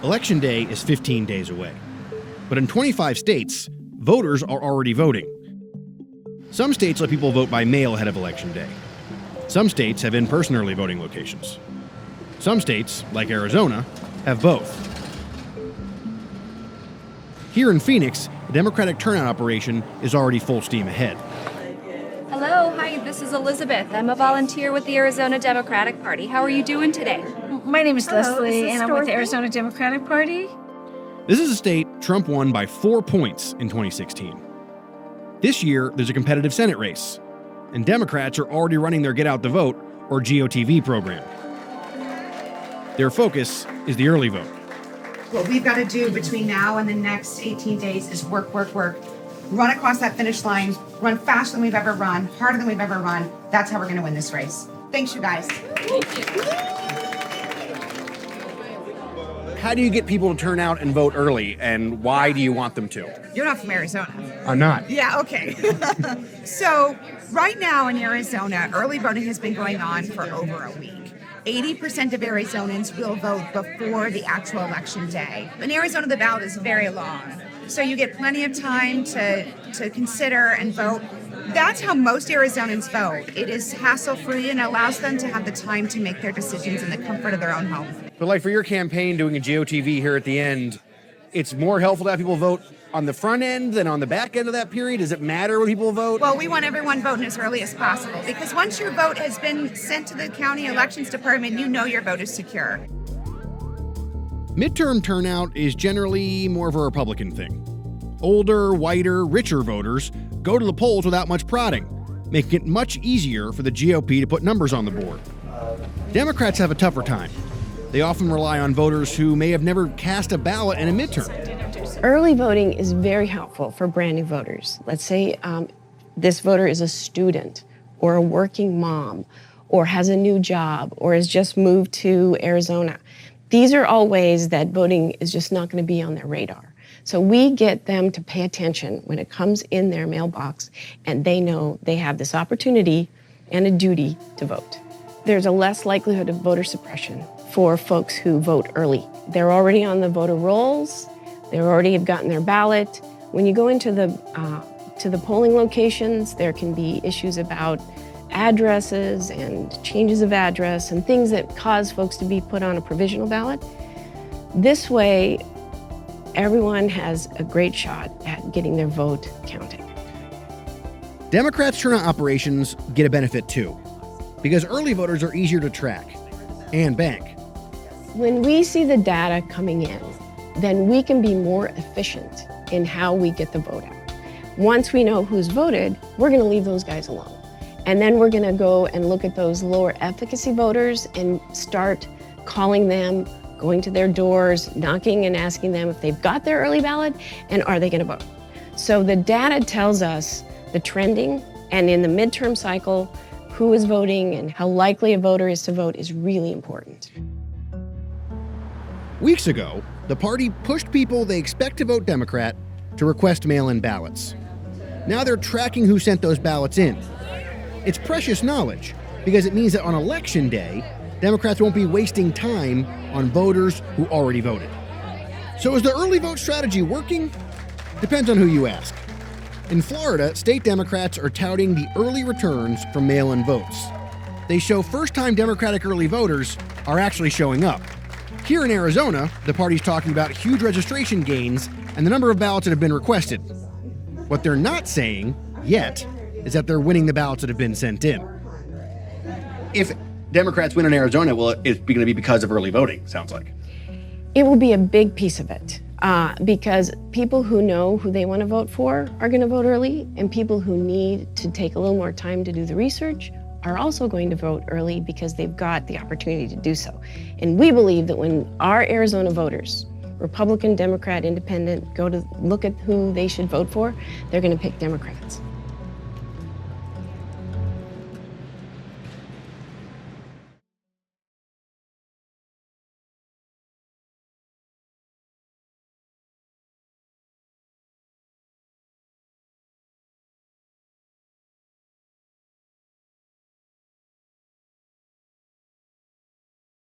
Election day is 15 days away. But in 25 states, voters are already voting. Some states let people vote by mail ahead of Election day. Some states have in-person early voting locations. Some states, like Arizona, have both. Here in Phoenix, the Democratic turnout operation is already full steam ahead. Hello, hi, this is Elizabeth. I'm a volunteer with the Arizona Democratic Party. How are you doing today? My name is Hello, Leslie, is and I'm with the Arizona Democratic Party. This is a state Trump won by 4 points in 2016. This year, there's a competitive Senate race, and Democrats are already running their Get Out the Vote, or GOTV program. Their focus is the early vote. What we've got to do between now and the next 18 days is work, run across that finish line, run faster than we've ever run, harder than we've ever run. That's how we're going to win this race. Thanks, you guys. Thank you. How do you get people to turn out and vote early, and why do you want them to? You're not from Arizona. I'm not. Yeah, okay. So right now in Arizona, early voting has been going on for over a week. 80% of Arizonans will vote before the actual election day. In Arizona, the ballot is very long, so you get plenty of time to consider and vote. That's how most Arizonans vote. It is hassle-free and allows them to have the time to make their decisions in the comfort of their own home. But like for your campaign, doing a GOTV here at the end, it's more helpful to have people vote on the front end than on the back end of that period? Does it matter when people vote? Well, we want everyone voting as early as possible, because once your vote has been sent to the county elections department, you know your vote is secure. Midterm turnout is generally more of a Republican thing. Older, whiter, richer voters go to the polls without much prodding, making it much easier for the GOP to put numbers on the board. Democrats have a tougher time. They often rely on voters who may have never cast a ballot in a midterm. Early voting is very helpful for brand new voters. Let's say this voter is a student or a working mom or has a new job or has just moved to Arizona. These are all ways that voting is just not going to be on their radar. So we get them to pay attention when it comes in their mailbox and they know they have this opportunity and a duty to vote. There's a less likelihood of voter suppression for folks who vote early. They're already on the voter rolls. They already have gotten their ballot. When you go into the polling locations, there can be issues about addresses and changes of address and things that cause folks to be put on a provisional ballot. This way, everyone has a great shot at getting their vote counted. Democrats' turnout operations get a benefit too, because early voters are easier to track and bank. When we see the data coming in, then we can be more efficient in how we get the vote out. Once we know who's voted, we're going to leave those guys alone. And then we're going to go and look at those lower efficacy voters and start calling them, going to their doors, knocking and asking them if they've got their early ballot and are they going to vote. So the data tells us the trending, and in the midterm cycle, who is voting and how likely a voter is to vote is really important. Weeks ago, the party pushed people they expect to vote Democrat to request mail-in ballots. Now they're tracking who sent those ballots in. It's precious knowledge, because it means that on Election day, Democrats won't be wasting time on voters who already voted. So is the early vote strategy working? Depends on who you ask. In Florida, state Democrats are touting the early returns from mail-in votes. They show first-time Democratic early voters are actually showing up. Here in Arizona, the party's talking about huge registration gains and the number of ballots that have been requested. What they're not saying, yet, is that they're winning the ballots that have been sent in. If Democrats win in Arizona, well, it's going to be because of early voting, sounds like. It will be a big piece of it because people who know who they want to vote for are going to vote early, and people who need to take a little more time to do the research are also going to vote early because they've got the opportunity to do so. And we believe that when our Arizona voters, Republican, Democrat, Independent, go to look at who they should vote for, they're going to pick Democrats.